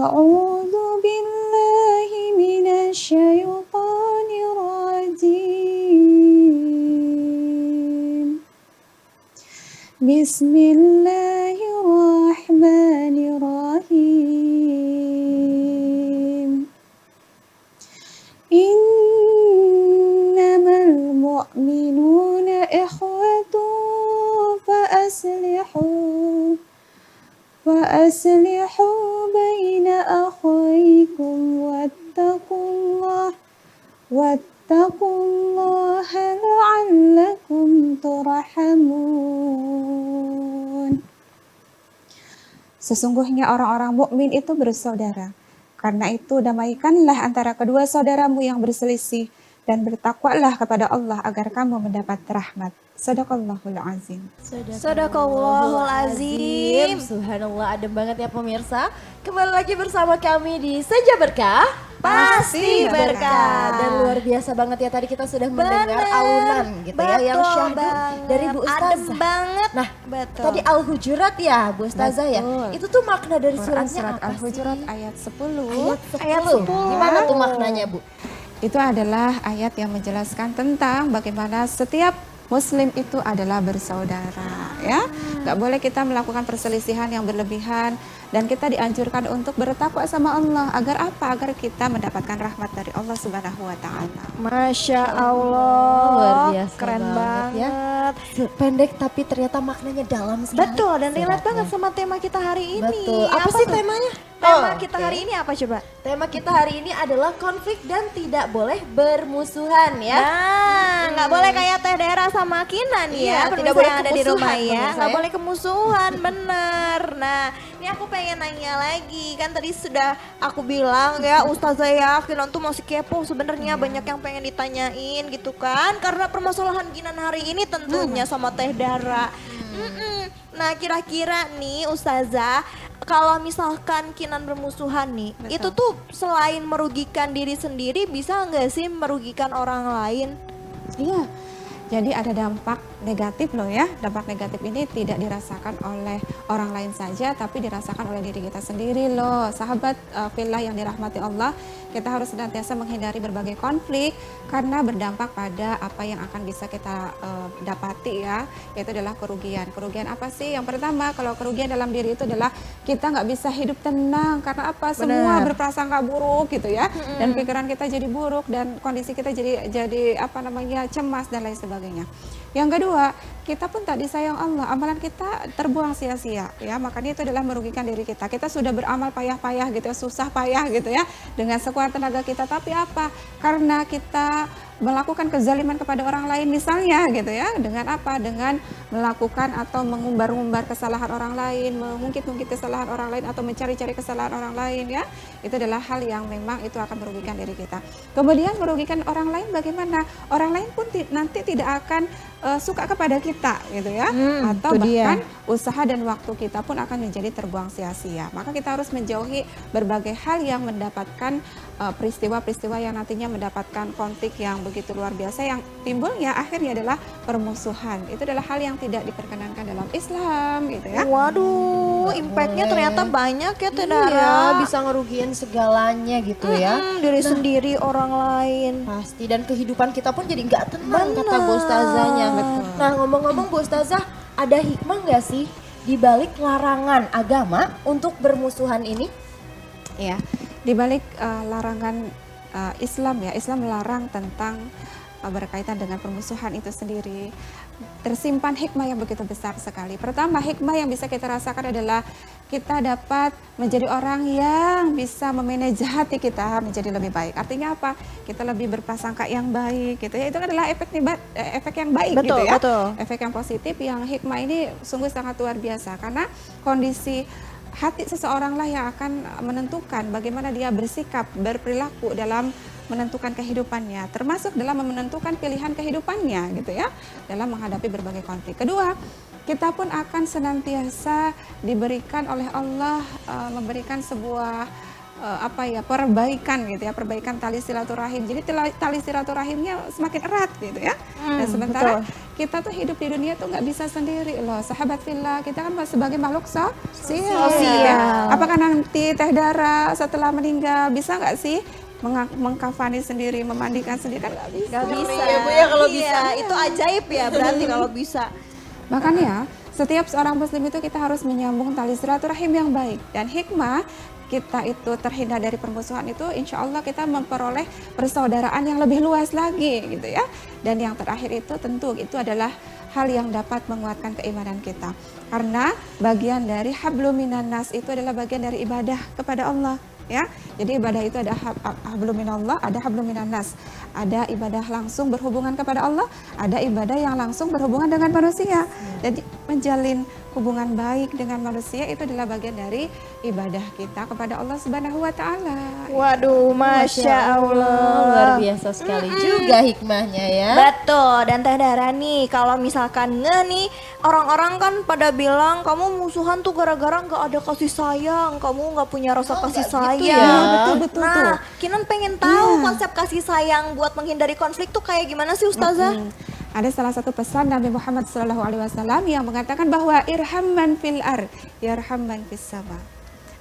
أعوذ بالله من الشيطان الرجيم بسم الله الرحمن الرحيم إنما المؤمنون إخوة فأصلحوا بين أخويكم واتقوا الله لعلكم ترحمون. Sesungguhnya orang-orang mukmin itu bersaudara. Karena itu damaikanlah antara kedua saudaramu yang berselisih dan bertakwalah kepada Allah agar kamu mendapat rahmat. Sadaqallahul azim. Sadaqallahul azim. Subhanallah, adem banget ya pemirsa. Kembali lagi bersama kami di Senja Berkah, pasti berkah. Dan luar biasa banget ya, tadi kita sudah mendengar alunan gitu ya, yang syahdu dari Bu Ustazah. Adem banget. Nah, tadi Al-Hujurat ya Bu Ustazah ya. Itu tuh makna dari Quran suratnya surat apa Al-Hujurat sih? ayat 10. Ayat 10. Gimana tuh maknanya Bu? Itu adalah ayat yang menjelaskan tentang bagaimana setiap Muslim itu adalah bersaudara, ya. Gak boleh kita melakukan perselisihan yang berlebihan dan kita dianjurkan untuk bertakwa sama Allah agar apa? Agar kita mendapatkan rahmat dari Allah Subhanahu wa taala. Masya Allah, Luar biasa keren banget ya. Pendek tapi ternyata maknanya dalam sekali. Betul, dan relate Sobatnya. banget sama tema kita hari ini. Betul. Apa sih tuh? temanya? Tema Oh, kita oke. hari ini apa coba? Tema kita hari ini adalah konflik dan tidak boleh bermusuhan ya. Nah, nggak boleh kayak Teh Dera sama Kinan Iya, ya, tidak pemirsa boleh yang ada di rumah kemusuhan, ya, pemirsa nggak ya. boleh kemusuhan, bener. Nah, ini aku pengen nanya lagi, kan tadi sudah aku bilang ya, Ustazah ya, Kinan tuh masih kepo sebenarnya, banyak yang pengen ditanyain gitu kan, karena permasalahan Kinan hari ini tentunya sama Teh Dara. Nah, kira-kira nih Ustazah, kalau misalkan Kinan bermusuhan nih, Betul. itu tuh selain merugikan diri sendiri, bisa nggak sih merugikan orang lain? Iya. Jadi ada dampak negatif loh ya. Dampak negatif ini tidak dirasakan oleh orang lain saja, tapi dirasakan oleh diri kita sendiri loh. Sahabat fillah yang dirahmati Allah, kita harus senantiasa menghindari berbagai konflik karena berdampak pada apa yang akan bisa kita dapati ya, yaitu adalah kerugian. Kerugian apa sih? Yang pertama, kalau kerugian dalam diri itu adalah kita nggak bisa hidup tenang karena apa? Semua berprasangka buruk gitu ya, dan pikiran kita jadi buruk dan kondisi kita jadi apa namanya cemas dan lain sebagainya. Yang kedua, kita pun tak disayang Allah, amalan kita terbuang sia-sia ya, makanya itu adalah merugikan diri kita. Kita sudah beramal payah-payah gitu ya, susah payah gitu ya, dengan sekuat tenaga kita, tapi apa? Karena kita melakukan kezaliman kepada orang lain misalnya gitu ya, dengan apa? Dengan melakukan atau mengumbar-umbar kesalahan orang lain, mengungkit-ungkit kesalahan orang lain atau mencari-cari kesalahan orang lain ya, itu adalah hal yang memang itu akan merugikan diri kita. Kemudian merugikan orang lain bagaimana? Orang lain pun nanti tidak akan suka kepada kita gitu ya, atau bahkan usaha dan waktu kita pun akan menjadi terbuang sia-sia. Maka kita harus menjauhi berbagai hal yang mendapatkan peristiwa-peristiwa yang nantinya mendapatkan konflik yang begitu luar biasa, yang timbulnya akhirnya adalah permusuhan. Itu adalah hal yang tidak diperkenankan dalam Islam gitu ya. Waduh, Nggak impactnya boleh. ternyata banyak ya Teh Iya, Dara. bisa ngerugiin segalanya gitu ya. Diri sendiri, orang lain. Pasti, dan kehidupan kita pun jadi nggak tenang kata Benar. Bu Ustazahnya. Betul. Nah, ngomong-ngomong Bu Ustazah, ada hikmah nggak sih di balik larangan agama untuk bermusuhan ini? Ya, di balik larangan Islam ya, Islam melarang tentang berkaitan dengan permusuhan itu sendiri, tersimpan hikmah yang begitu besar sekali. Pertama, hikmah yang bisa kita rasakan adalah kita dapat menjadi orang yang bisa memanage hati kita menjadi lebih baik. Artinya apa? Kita lebih berprasangka yang baik gitu ya. Itu adalah efek yang baik Betul, gitu ya. betul. Efek yang positif, yang hikmah ini sungguh sangat luar biasa karena kondisi hati seseorang lah yang akan menentukan bagaimana dia bersikap, berperilaku dalam menentukan kehidupannya, termasuk dalam menentukan pilihan kehidupannya gitu ya, dalam menghadapi berbagai konflik. Kedua, kita pun akan senantiasa diberikan oleh Allah, memberikan sebuah perbaikan gitu ya, perbaikan tali silaturahim. Jadi tali silaturahimnya semakin erat gitu ya. Dan sementara kita tuh hidup di dunia tuh nggak bisa sendiri loh, sahabat fillah. Kita kan sebagai makhluk sosial. Apakah nanti Teh Dara setelah meninggal bisa nggak sih mengkafani sendiri, memandikan sendiri? Kan nggak bisa. Gak bisa ya Bu ya kalau Iya, bisa. itu ajaib ya berarti kalau bisa. Makanya setiap seorang muslim itu kita harus menyambung tali silaturahim yang baik, dan hikmah kita itu terhindar dari permusuhan itu insya Allah kita memperoleh persaudaraan yang lebih luas lagi gitu ya. Dan yang terakhir itu tentu itu adalah hal yang dapat menguatkan keimanan kita, karena bagian dari hablum minan nas itu adalah bagian dari ibadah kepada Allah ya. Jadi ibadah itu ada hablum minallah, ada hablum minan nas. Ada ibadah langsung berhubungan kepada Allah, ada ibadah yang langsung berhubungan dengan manusia. Jadi menjalin hubungan baik dengan manusia itu adalah bagian dari ibadah kita kepada Allah Subhanahu wa taala. Waduh, Masya Allah. Luar biasa sekali juga hikmahnya ya. Betul, dan Teh Dara nih kalau misalkan nih orang-orang kan pada bilang kamu musuhan tuh gara-gara nggak ada kasih sayang, kamu nggak punya rasa kasih nggak sayang. gitu ya. Betul. Nah, Kinan pengen tahu konsep kasih sayang buat menghindari konflik tuh kayak gimana sih Ustazah? Ada salah satu pesan Nabi Muhammad SAW yang mengatakan bahwa irham man fil ar, yarham man fis sama.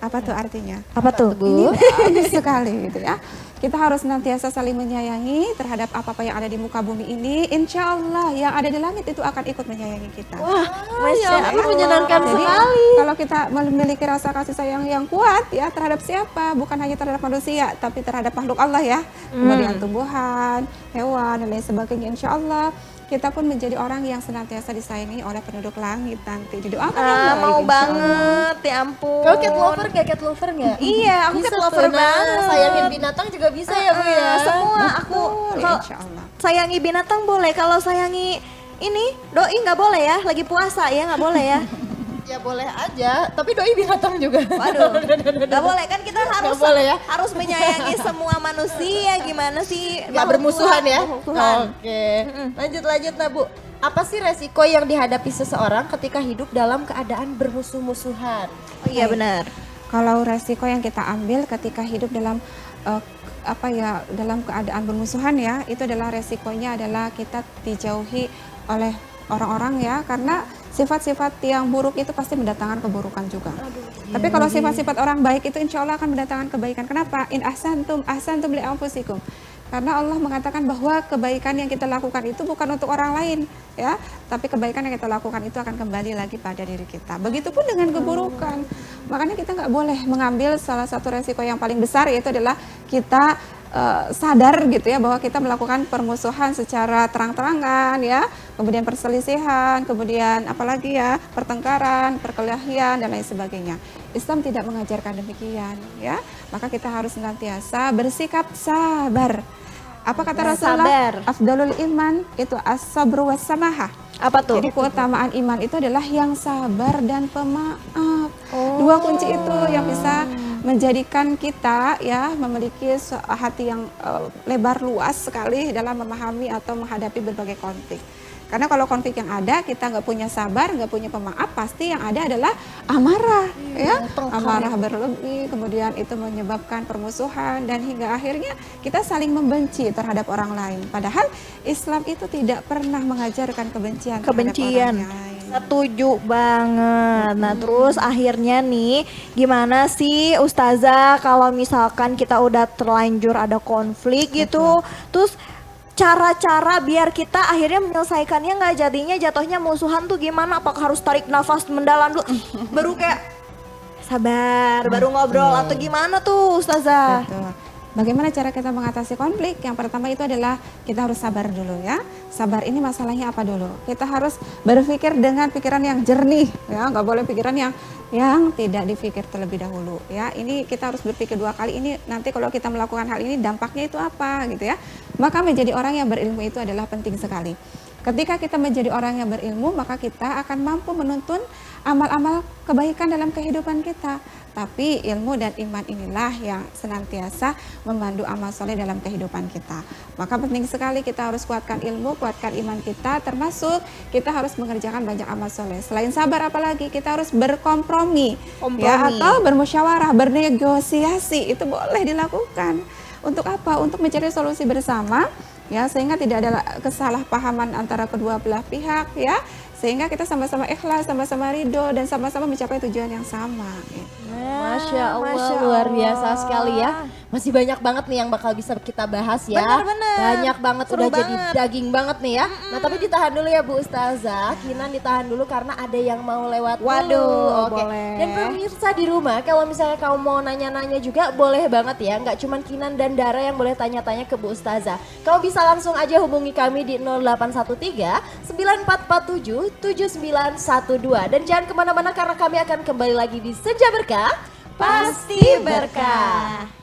Apa tuh artinya? Apa tuh, Ini bagus sekali gitu ya. Kita harus senantiasa saling menyayangi terhadap apa-apa yang ada di muka bumi ini. Insya Allah yang ada di langit itu akan ikut menyayangi kita. Wah, Masya ya ampun, Allah. menyenangkan Jadi sekali. kalau kita memiliki rasa kasih sayang yang kuat ya terhadap siapa, bukan hanya terhadap manusia, tapi terhadap makhluk Allah ya, kemudian tumbuhan, hewan dan lain sebagainya. Insya Allah kita pun menjadi orang yang senantiasa disayangi oleh penduduk langit nanti. Didoakan yang baik, Mau insya Allah. banget, ya ampun. Kau cat lover nggak? Cat lover nggak? Iya, aku Bisa cat lover tuh, nah, banget. sayangin binatang juga bisa ya Bu ya. Semua aku Betul, kalau insya Allah. sayangi binatang boleh, kalau sayangi ini doi nggak boleh ya, lagi puasa ya nggak boleh ya. Ya boleh aja, tapi doi binatang juga. Waduh, nggak boleh kan, kita harus boleh ya. harus menyayangi semua manusia, gimana sih? Nggak Makhluk bermusuhan ya. bermusuhan. Oke. Lanjut nah Bu. Apa sih resiko yang dihadapi seseorang ketika hidup dalam keadaan bermusuh-musuhan? Oh iya benar. Kalau resiko yang kita ambil ketika hidup dalam dalam keadaan bermusuhan ya, itu adalah resikonya adalah kita dijauhi oleh orang-orang ya, karena sifat-sifat yang buruk itu pasti mendatangkan keburukan juga. Tapi kalau sifat-sifat orang baik itu insya Allah akan mendatangkan kebaikan. Kenapa? In ahsantum li anfusikum. Karena Allah mengatakan bahwa kebaikan yang kita lakukan itu bukan untuk orang lain ya, tapi kebaikan yang kita lakukan itu akan kembali lagi pada diri kita. Begitupun dengan keburukan. Makanya kita nggak boleh mengambil salah satu resiko yang paling besar, yaitu adalah kita sadar gitu ya bahwa kita melakukan permusuhan secara terang-terangan ya, kemudian perselisihan, kemudian apalagi ya pertengkaran, perkelahian dan lain sebagainya. Islam tidak mengajarkan demikian ya, maka kita harus senantiasa bersikap sabar. Apa kata Rasulullah? Sabar. Afdalul iman itu as-sabru was-samahah. Apa tuh? Jadi keutamaan iman itu adalah yang sabar dan pemaaf. Dua kunci itu yang bisa menjadikan kita ya memiliki hati yang lebar luas sekali dalam memahami atau menghadapi berbagai konflik. Karena kalau konflik yang ada kita nggak punya sabar, nggak punya pemaaf, pasti yang ada adalah amarah, ya, amarah berlebih, kemudian itu menyebabkan permusuhan dan hingga akhirnya kita saling membenci terhadap orang lain. Padahal Islam itu tidak pernah mengajarkan kebencian. Kebencian. Terhadap orang lain. Setuju banget. Nah terus akhirnya nih gimana sih Ustazah kalau misalkan kita udah terlanjur ada konflik gitu, terus cara-cara biar kita akhirnya menyelesaikannya nggak jadinya jatuhnya musuhan tuh gimana? Apakah harus tarik nafas mendalam dulu baru kayak sabar, baru ngobrol atau gimana tuh Ustazah? Betul. Bagaimana cara kita mengatasi konflik? Yang pertama itu adalah kita harus sabar dulu ya. Sabar ini masalahnya apa dulu? Kita harus berpikir dengan pikiran yang jernih ya, nggak boleh pikiran yang tidak dipikir terlebih dahulu ya. Ini kita harus berpikir dua kali, ini nanti kalau kita melakukan hal ini dampaknya itu apa gitu ya. Maka menjadi orang yang berilmu itu adalah penting sekali. Ketika kita menjadi orang yang berilmu, maka kita akan mampu menuntun amal-amal kebaikan dalam kehidupan kita. Tapi ilmu dan iman inilah yang senantiasa memandu amal soleh dalam kehidupan kita. Maka penting sekali kita harus kuatkan ilmu, kuatkan iman kita, termasuk kita harus mengerjakan banyak amal soleh. Selain sabar, apalagi kita harus berkompromi, ya, atau bermusyawarah, bernegosiasi, itu boleh dilakukan. Untuk apa? Untuk mencari solusi bersama, ya, sehingga tidak ada kesalahpahaman antara kedua belah pihak, ya, sehingga kita sama-sama ikhlas, sama-sama ridho, dan sama-sama mencapai tujuan yang sama. Gitu. Masya Allah, luar biasa sekali ya. Masih banyak banget nih yang bakal bisa kita bahas ya. Bener-bener. Banyak banget, Seru udah banget. jadi daging banget nih ya. Nah tapi ditahan dulu ya Bu Ustazah, Kinan ditahan dulu karena ada yang mau lewat dulu. Waduh, Oke. boleh. Dan pemirsa di rumah, kalau misalnya kamu mau nanya-nanya juga boleh banget ya. Nggak cuman Kinan dan Dara yang boleh tanya-tanya ke Bu Ustazah. Kamu bisa langsung aja hubungi kami di 0813 9447 7912. Dan jangan kemana-mana karena kami akan kembali lagi di Senja Berkah. Pasti berkah.